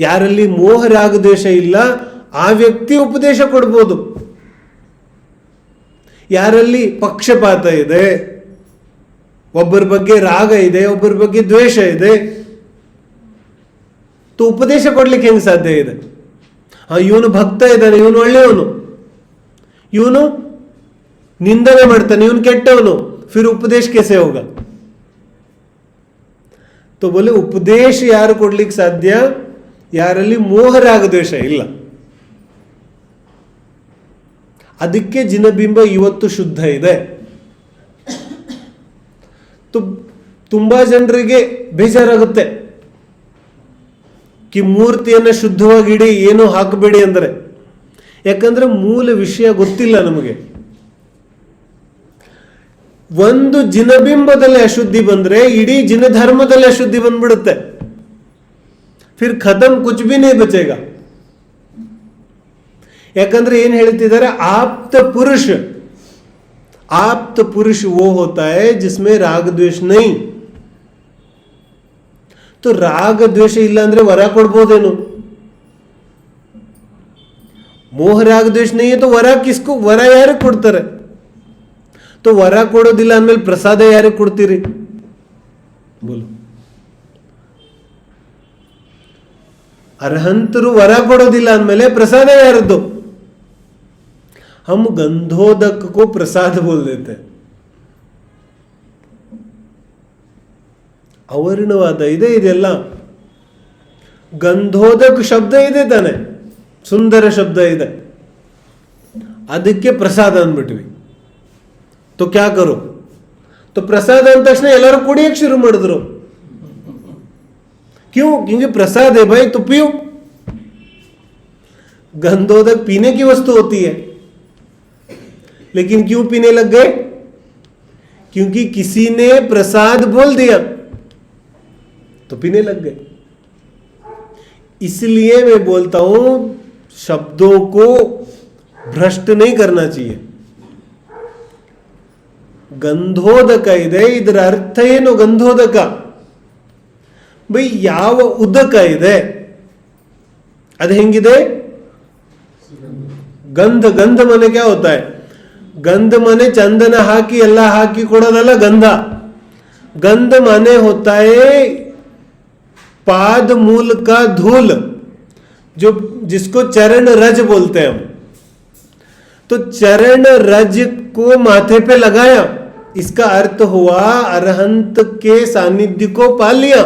ಯಾರಲ್ಲಿ ಮೋಹ ರಾಗದ್ವೇಷ ಇಲ್ಲ ಆ ವ್ಯಕ್ತಿ ಉಪದೇಶ ಕೊಡ್ಬೋದು. ಯಾರಲ್ಲಿ ಪಕ್ಷಪಾತ ಇದೆ, ಒಬ್ಬರ ಬಗ್ಗೆ ರಾಗ ಇದೆ, ಒಬ್ಬರ ಬಗ್ಗೆ ದ್ವೇಷ ಇದೆ, ಉಪದೇಶ ಕೊಡ್ಲಿಕ್ಕೆ ಹೆಂಗೆ ಸಾಧ್ಯ ಇದೆ? ಇವನು ಭಕ್ತ ಇದ್ದಾನೆ, ಇವನು ಒಳ್ಳೆಯವನು, ಇವನು ನಿಂದನೆ ಮಾಡ್ತಾನೆ, ಇವನು ಕೆಟ್ಟವನು, फिर उपदेश कैसे होगा? तो बोले उपदेश ಯಾರು ಕೊಡ್ಲಿಕ್ಕೆ ಸಾಧ್ಯ? ಯಾರಲ್ಲಿ ಮೋಹ ರಾಗದ್ವೇಷ ಇಲ್ಲ. ಅದಕ್ಕೆ ಜಿನಬಿಂಬ ಇವತ್ತು ಶುದ್ಧ ಇದೆ. ತುಂಬಾ ಜನರಿಗೆ ಬೇಜಾರಾಗುತ್ತೆ ಕಿ ಮೂರ್ತಿಯನ್ನು ಶುದ್ಧವಾಗಿ ಇಡಿ, ಏನು ಹಾಕಬೇಡಿ ಅಂದರೆ. ಯಾಕಂದ್ರೆ ಮೂಲ ವಿಷಯ ಗೊತ್ತಿಲ್ಲ ನಮಗೆ. ಒಂದು ಜಿನಬಿಂಬದಲ್ಲಿ ಅಶುದ್ಧಿ ಬಂದ್ರೆ ಇಡೀ ಜಿನ ಧರ್ಮದಲ್ಲಿ ಅಶುದ್ಧಿ ಬಂದ್ಬಿಡುತ್ತೆ. ಫಿರ್ ಖತಮ್ ಕುಚ್ ಬಿ नहीं ಬಚೇಗಾ. ಯಾಕಂದ್ರೆ ಏನ್ ಹೇಳ್ತಿದ್ದಾರೆ, ಆಪ್ತ ಪುರುಷ, ಆಪ್ತ ಪುರುಷ वो होता है जिसमें राग द्वेष नहीं. तो ರಾಗ ದ್ವೇಷ ಇಲ್ಲ ಅಂದ್ರೆ ವರ ಕೊಡ್ಬೋದೇನು? ಮೋಹ ರಾಗ ದ್ವೇಷ नहीं है तो ವರ किसको, ವರ ಯಾರು ಕೊಡ್ತಾರೆ? तो ವರ ಕೊಡೋದಿಲ್ಲ ಅಂದ್ಮೇಲೆ ಪ್ರಸಾದ ಯಾರಿಗೆ ಕೊಡ್ತೀರಿ? ಬೋಲು. ಅರ್ಹಂತರು ವರ ಕೊಡೋದಿಲ್ಲ ಅಂದ್ಮೇಲೆ ಪ್ರಸಾದ ಯಾರದ್ದು? हम गंधोदक को प्रसाद बोल देते. ಅವರ್ಣವಾದ ಇದೆ ಇದೆಲ್ಲ. ಗಂಧೋದಕ ಶಬ್ದ ಇದೆ ತಾನೆ, ಸುಂದರ ಶಬ್ದ ಇದೆ, ಅದಕ್ಕೆ ಪ್ರಸಾದ ಅಂದ್ಬಿಟ್ವಿ. तो क्या करो? तो प्रसाद अंद तक्षण ಎಲ್ಲರೂ ಕುಡಿಯಕ್ಕೆ ಶುರು ಮಾಡಿದ್ರು. क्यों? क्योंकि प्रसाद है भाई, तो पियो. गंधोदक पीने की वस्तु होती है, लेकिन क्यों पीने लग गए? क्योंकि किसी ने प्रसाद बोल दिया तो पीने लग गए. इसलिए मैं बोलता हूं शब्दों को भ्रष्ट नहीं करना चाहिए. ಗಂಧೋದಕ ಇದೆ, ಇದರ ಅರ್ಥ ಏನು? ಗಂಧೋದಕ ಬೈ ಯಾವ ಉದಕ ಇದೆ ಅದು ಹೆಂಗಿದೆ? ಗಂಧ. ಗಂಧ ಮನೆ ಕ್ಯಾ ಹೋತಾ ಹೈ? ಗಂಧ ಮನೆ ಚಂದನ ಹಾಕಿ ಎಲ್ಲ ಹಾಕಿ ಕೊಡೋದಲ್ಲ ಗಂಧ. ಗಂಧ ಮನೆ ಹೋತಾ ಹೈ पाद मूल का धूल, जो जिसको चरण रज बोलते हैं हम. तो चरण रज को माथे पे लगाया, इसका अर्थ हुआ अरहंत के सानिध्य को पा लिया.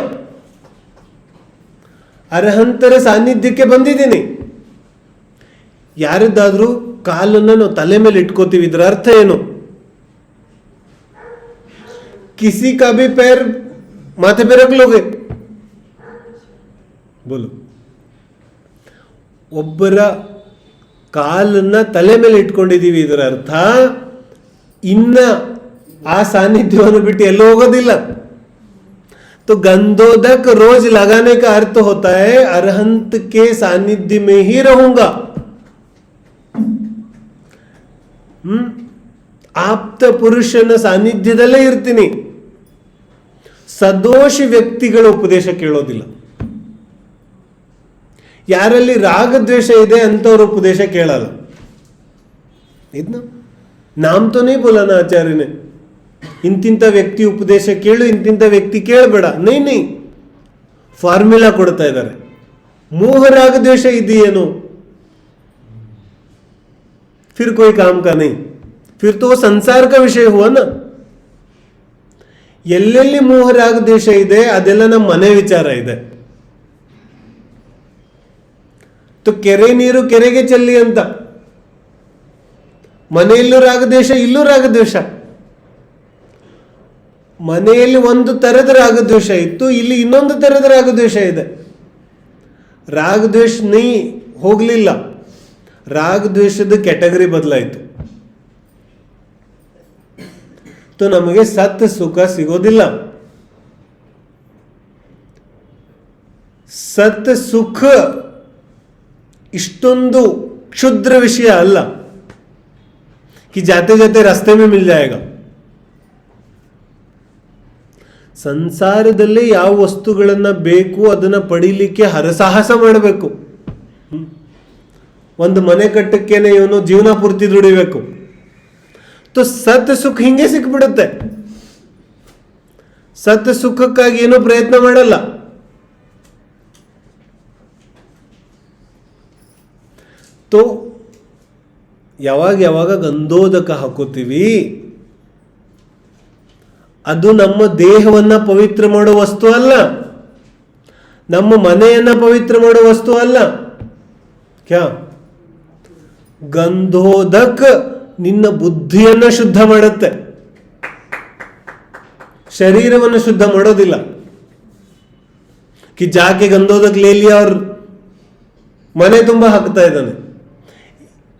ಅರ್ಹಂತರ ಸಾನ್ನಿಧ್ಯಕ್ಕೆ ಬಂದಿದ್ದೀನಿ. ಯಾರದ್ದಾದ್ರೂ ಕಾಲನ್ನು ನಾವು ತಲೆ ಮೇಲೆ ಇಟ್ಕೋತೀವಿ, ಇದರ ಅರ್ಥ ಏನು? किसी का भी पैर माथे पे रख लोगे? बोलो. ಒಬ್ಬರ ಕಾಲನ್ನ ತಲೆ ಮೇಲೆ ಇಟ್ಕೊಂಡಿದ್ದೀವಿ, ಇದರ ಅರ್ಥ ಇನ್ನ ಆ ಸಾನ್ನಿಧ್ಯವನ್ನು ಬಿಟ್ಟು ಎಲ್ಲೂ ಹೋಗೋದಿಲ್ಲ. तो गंधोदक रोज लगाने का अर्थ होता है अरहंत के सानिध्य में ही रहूंगा. ಆಪ್ತ ಪುರುಷನ ಸಾನ್ನಿಧ್ಯದಲ್ಲೇ ಇರ್ತೀನಿ. ಸದೋಷ ವ್ಯಕ್ತಿಗಳ ಉಪದೇಶ ಕೇಳೋದಿಲ್ಲ. ಯಾರಲ್ಲಿ ರಾಗದ್ವೇಷ ಇದೆ ಅಂತವ್ರ ಉಪದೇಶ ಕೇಳಲ್ಲ. ಇದನ್ನ ನಾಮ್ ತೋ नहीं बोला ना आचार्य ने, ಇಂತಿಂತ ವ್ಯಕ್ತಿ ಉಪದೇಶ ಕೇಳು, ಇಂತಿಂತ ವ್ಯಕ್ತಿ ಕೇಳಬೇಡ. ನೈ ಫಾರ್ಮುಲಾ ಕೊಡ್ತಾ ಇದ್ದಾರೆ. ಮೋಹ ರಾಗದ್ವೇಷ ಇದೆಯೇನು? फिर कोई काम का नहीं, फिर तो वो संसार का विषय हुआ ना. ಎಲ್ಲೆಲ್ಲಿ ಮೋಹ ರಾಗದ್ವೇಷ ಇದೆ ಅದೆಲ್ಲ ನಮ್ಮ ಮನೆ ವಿಚಾರ ಇದೆ. तो ಕೆರೆ ನೀರು ಕೆರೆಗೆ ಚೆಲ್ಲಿ ಅಂತ. ಮನೆಯಲ್ಲೂ ರಾಗದ್ವೇಷ, ಇಲ್ಲೂ ರಾಗದ್ವೇಷ. ಮನೆಯಲ್ಲಿ ಒಂದು ತರದ ರಾಗದ್ವೇಷ ಇತ್ತು, ಇಲ್ಲಿ ಇನ್ನೊಂದು ತರದ ರಾಗದ್ವೇಷ ಇದೆ. ರಾಗದ್ವೇಷ ನೀ ಹೋಗ್ಲಿಲ್ಲ, ರಾಗದ್ವೇಷದ ಕ್ಯಾಟಗರಿ ಬದಲಾಯಿತು. तो ನಮಗೆ ಸತ್ ಸುಖ ಸಿಗೋದಿಲ್ಲ. ಸತ್ ಸುಖ ಇಷ್ಟೊಂದು ಕ್ಷುದ್ರ ವಿಷಯ ಅಲ್ಲ कि जाते जाते रास्ते में मिल जाएगा. ಸಂಸಾರದಲ್ಲಿ ಯಾವ ವಸ್ತುಗಳನ್ನು ಬೇಕು ಅದನ್ನು ಪಡೀಲಿಕ್ಕೆ ಹರಸಾಹಸ ಮಾಡಬೇಕು. ಒಂದು ಮನೆ ಕಟ್ಟಕ್ಕೇನೆ ಇವನು ಜೀವನ ಪೂರ್ತಿ ದುಡಿಬೇಕು. ಸತ್ ಸುಖ ಹಿಂಗೆ ಸಿಕ್ಬಿಡುತ್ತೆ. ಸತ್ ಸುಖಕ್ಕಾಗಿ ಏನೂ ಪ್ರಯತ್ನ ಮಾಡಲ್ಲ. ಯಾವಾಗ ಗಂಧೋದಕ ಹಾಕೋತೀವಿ, ಅದು ನಮ್ಮ ದೇಹವನ್ನ ಪವಿತ್ರ ಮಾಡೋ ವಸ್ತು ಅಲ್ಲ, ನಮ್ಮ ಮನೆಯನ್ನ ಪವಿತ್ರ ಮಾಡೋ ವಸ್ತು ಅಲ್ಲ. ಕ್ಯಾ ಗಂಧೋದಕ ನಿನ್ನ ಬುದ್ಧಿಯನ್ನ ಶುದ್ಧ ಮಾಡುತ್ತೆ, ಶರೀರವನ್ನು ಶುದ್ಧ ಮಾಡೋದಿಲ್ಲ. ಕಿ ಜಾಕೆ ಗಂಧೋದಕ್ ಲೇ ಲಿಯಾ ಅವ್ರ ಮನೆ ತುಂಬ ಹಾಕ್ತಾ ಇದ್ದಾನೆ,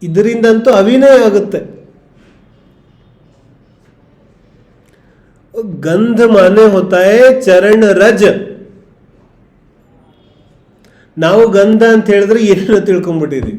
ಇದರಿಂದಂತೂ ಅವಿನಯ ಆಗುತ್ತೆ. ಗಂಧ ಮಾನೆ ಹೋತಾ ಹೈ ಚರಣ ರಜ. ನಾವು ಗಂಧ ಅಂತ ಹೇಳಿದ್ರೆ ಏನೇನೋ ತಿಳ್ಕೊಂಡ್ಬಿಟ್ಟಿದ್ವಿ.